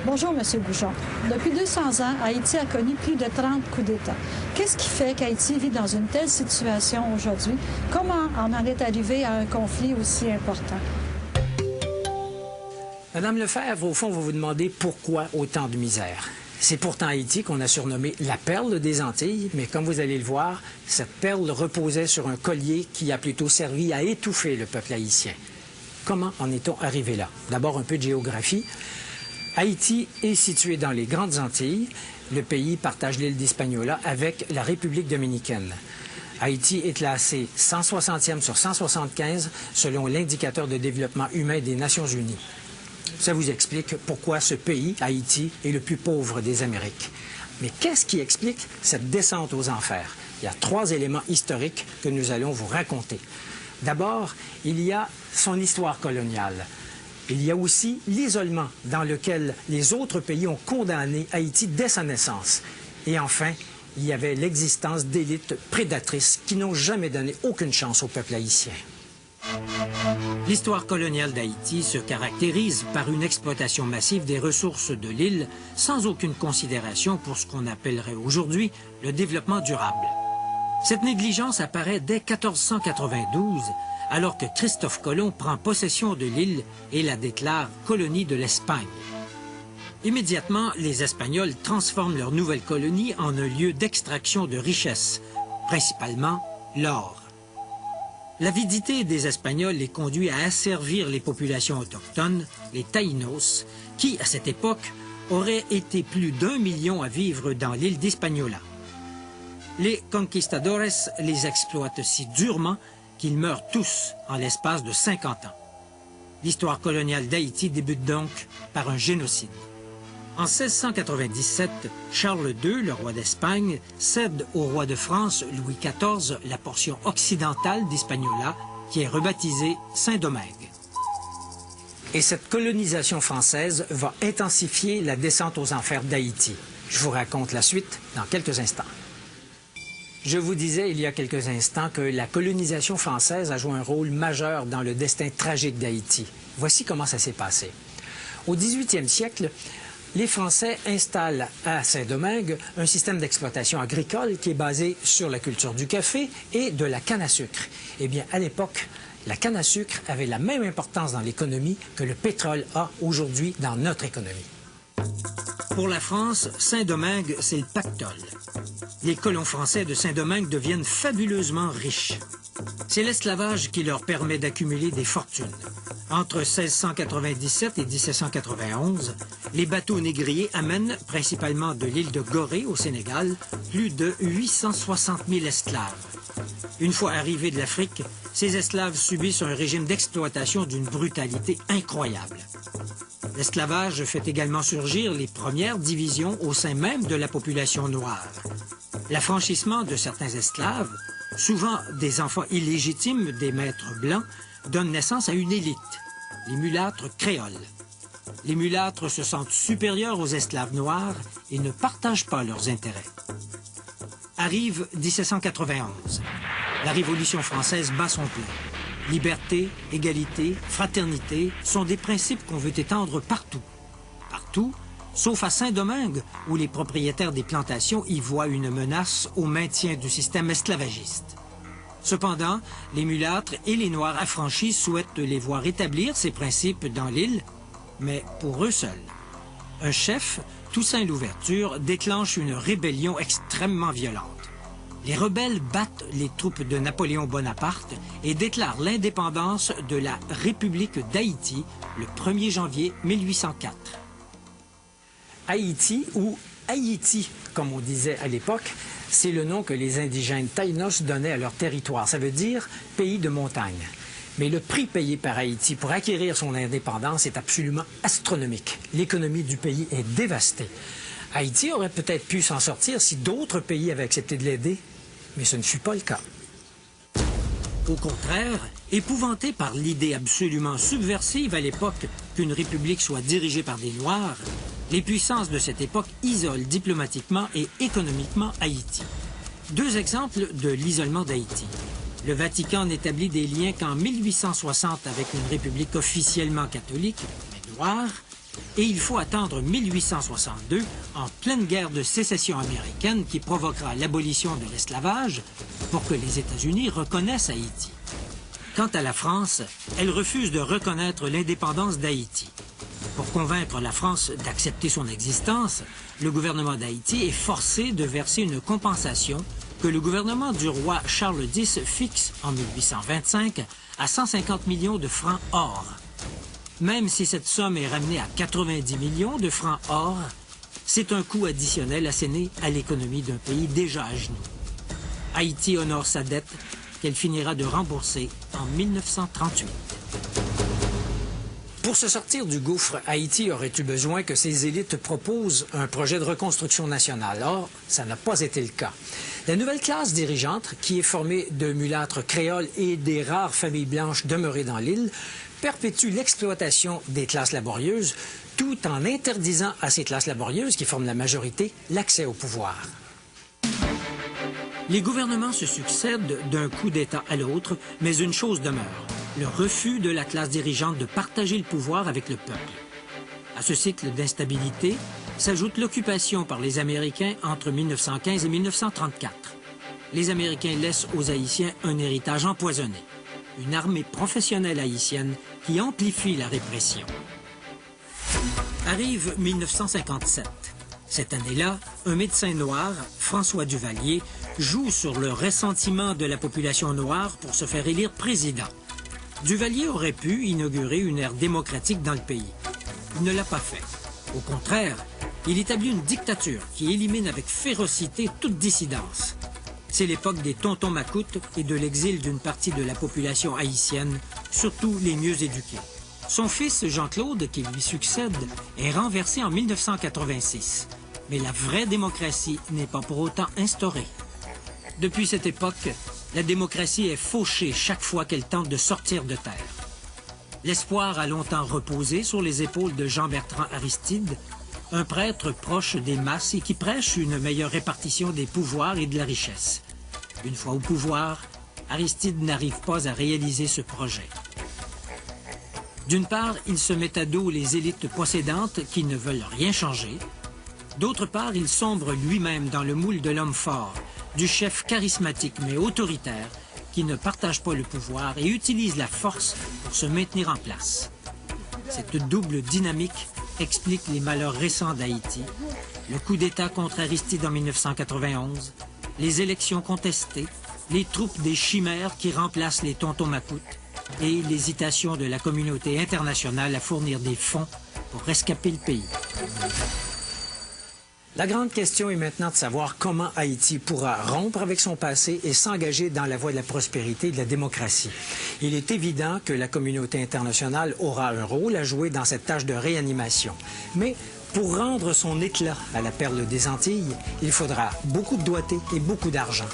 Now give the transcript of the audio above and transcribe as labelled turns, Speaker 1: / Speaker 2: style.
Speaker 1: Bonjour, M. Bouchon. Depuis 200 ans, Haïti a connu plus de 30 coups d'État. Qu'est-ce qui fait qu'Haïti vit dans une telle situation aujourd'hui? Comment on en est arrivé à un conflit aussi important?
Speaker 2: Madame Lefebvre, au fond, vous vous demandez pourquoi autant de misère. C'est pourtant Haïti qu'on a surnommé la perle des Antilles, mais comme vous allez le voir, cette perle reposait sur un collier qui a plutôt servi à étouffer le peuple haïtien. Comment en est-on arrivé là? D'abord, un peu de géographie. Haïti est situé dans les Grandes Antilles. Le pays partage l'île d'Hispaniola avec la République dominicaine. Haïti est classé 160e sur 175 selon l'indicateur de développement humain des Nations unies. Ça vous explique pourquoi ce pays, Haïti, est le plus pauvre des Amériques. Mais qu'est-ce qui explique cette descente aux enfers? Il y a 3 éléments historiques que nous allons vous raconter. D'abord, il y a son histoire coloniale. Il y a aussi l'isolement dans lequel les autres pays ont condamné Haïti dès sa naissance. Et enfin, il y avait l'existence d'élites prédatrices qui n'ont jamais donné aucune chance au peuple haïtien.
Speaker 3: L'histoire coloniale d'Haïti se caractérise par une exploitation massive des ressources de l'île sans aucune considération pour ce qu'on appellerait aujourd'hui le développement durable. Cette négligence apparaît dès 1492, alors que Christophe Colomb prend possession de l'île et la déclare colonie de l'Espagne. Immédiatement, les Espagnols transforment leur nouvelle colonie en un lieu d'extraction de richesses, principalement l'or. L'avidité des Espagnols les conduit à asservir les populations autochtones, les Taïnos, qui, à cette époque, auraient été plus d'1 million à vivre dans l'île d'Hispaniola. Les conquistadores les exploitent si durement qu'ils meurent tous en l'espace de 50 ans. L'histoire coloniale d'Haïti débute donc par un génocide. En 1697, Charles II, le roi d'Espagne, cède au roi de France, Louis XIV, la portion occidentale d'Hispaniola, qui est rebaptisée Saint-Domingue.
Speaker 2: Et cette colonisation française va intensifier la descente aux enfers d'Haïti. Je vous raconte la suite dans quelques instants. Je vous disais il y a quelques instants que la colonisation française a joué un rôle majeur dans le destin tragique d'Haïti. Voici comment ça s'est passé. Au 18e siècle, les Français installent à Saint-Domingue un système d'exploitation agricole qui est basé sur la culture du café et de la canne à sucre. Eh bien, à l'époque, la canne à sucre avait la même importance dans l'économie que le pétrole a aujourd'hui dans notre économie.
Speaker 3: Pour la France, Saint-Domingue, c'est le pactole. Les colons français de Saint-Domingue deviennent fabuleusement riches. C'est l'esclavage qui leur permet d'accumuler des fortunes. Entre 1697 et 1791, les bateaux négriers amènent, principalement de l'île de Gorée au Sénégal, plus de 860 000 esclaves. Une fois arrivés de l'Afrique, ces esclaves subissent un régime d'exploitation d'une brutalité incroyable. L'esclavage fait également surgir les premières divisions au sein même de la population noire. L'affranchissement de certains esclaves, souvent des enfants illégitimes des maîtres blancs, donne naissance à une élite, les mulâtres créoles. Les mulâtres se sentent supérieurs aux esclaves noirs et ne partagent pas leurs intérêts. Arrive 1791. La Révolution française bat son plein. Liberté, égalité, fraternité sont des principes qu'on veut étendre partout. Partout, sauf à Saint-Domingue, où les propriétaires des plantations y voient une menace au maintien du système esclavagiste. Cependant, les mulâtres et les Noirs affranchis souhaitent les voir établir ces principes dans l'île, mais pour eux seuls. Un chef, Toussaint Louverture, déclenche une rébellion extrêmement violente. Les rebelles battent les troupes de Napoléon Bonaparte et déclarent l'indépendance de la République d'Haïti le 1er janvier 1804.
Speaker 2: Haïti, ou Haïti, comme on disait à l'époque, c'est le nom que les indigènes Taïnos donnaient à leur territoire. Ça veut dire pays de montagne. Mais le prix payé par Haïti pour acquérir son indépendance est absolument astronomique. L'économie du pays est dévastée. Haïti aurait peut-être pu s'en sortir si d'autres pays avaient accepté de l'aider, mais ce ne fut pas le cas.
Speaker 3: Au contraire, épouvantés par l'idée absolument subversive à l'époque qu'une république soit dirigée par des Noirs, les puissances de cette époque isolent diplomatiquement et économiquement Haïti. 2 exemples de l'isolement d'Haïti. Le Vatican n'établit des liens qu'en 1860 avec une république officiellement catholique, mais noire, Et il faut attendre 1862, en pleine guerre de sécession américaine qui provoquera l'abolition de l'esclavage, pour que les États-Unis reconnaissent Haïti. Quant à la France, elle refuse de reconnaître l'indépendance d'Haïti. Pour convaincre la France d'accepter son existence, le gouvernement d'Haïti est forcé de verser une compensation que le gouvernement du roi Charles X fixe en 1825 à 150 millions de francs or. Même si cette somme est ramenée à 90 millions de francs or, c'est un coût additionnel asséné à l'économie d'un pays déjà à genoux. Haïti honore sa dette qu'elle finira de rembourser en 1938.
Speaker 2: Pour se sortir du gouffre, Haïti aurait eu besoin que ses élites proposent un projet de reconstruction nationale. Or, ça n'a pas été le cas. La nouvelle classe dirigeante, qui est formée de mulâtres créoles et des rares familles blanches demeurées dans l'île, perpétue l'exploitation des classes laborieuses, tout en interdisant à ces classes laborieuses, qui forment la majorité, l'accès au pouvoir.
Speaker 3: Les gouvernements se succèdent d'un coup d'État à l'autre, mais une chose demeure, le refus de la classe dirigeante de partager le pouvoir avec le peuple. À ce cycle d'instabilité s'ajoute l'occupation par les Américains entre 1915 et 1934. Les Américains laissent aux Haïtiens un héritage empoisonné, une armée professionnelle haïtienne qui amplifie la répression. Arrive 1957. Cette année-là, un médecin noir, François Duvalier, joue sur le ressentiment de la population noire pour se faire élire président. Duvalier aurait pu inaugurer une ère démocratique dans le pays. Il ne l'a pas fait. Au contraire, il établit une dictature qui élimine avec férocité toute dissidence. C'est l'époque des tontons macoutes et de l'exil d'une partie de la population haïtienne, surtout les mieux éduqués. Son fils, Jean-Claude, qui lui succède, est renversé en 1986. Mais la vraie démocratie n'est pas pour autant instaurée. Depuis cette époque, la démocratie est fauchée chaque fois qu'elle tente de sortir de terre. L'espoir a longtemps reposé sur les épaules de Jean-Bertrand Aristide, un prêtre proche des masses et qui prêche une meilleure répartition des pouvoirs et de la richesse. Une fois au pouvoir, Aristide n'arrive pas à réaliser ce projet. D'une part, il se met à dos les élites possédantes qui ne veulent rien changer. D'autre part, il sombre lui-même dans le moule de l'homme fort, du chef charismatique mais autoritaire qui ne partage pas le pouvoir et utilise la force pour se maintenir en place. Cette double dynamique explique les malheurs récents d'Haïti, le coup d'État contre Aristide en 1991, les élections contestées, les troupes des chimères qui remplacent les tontons macoutes et l'hésitation de la communauté internationale à fournir des fonds pour rescaper le pays.
Speaker 2: La grande question est maintenant de savoir comment Haïti pourra rompre avec son passé et s'engager dans la voie de la prospérité et de la démocratie. Il est évident que la communauté internationale aura un rôle à jouer dans cette tâche de réanimation. Mais pour rendre son éclat à la perle des Antilles, il faudra beaucoup de doigté et beaucoup d'argent.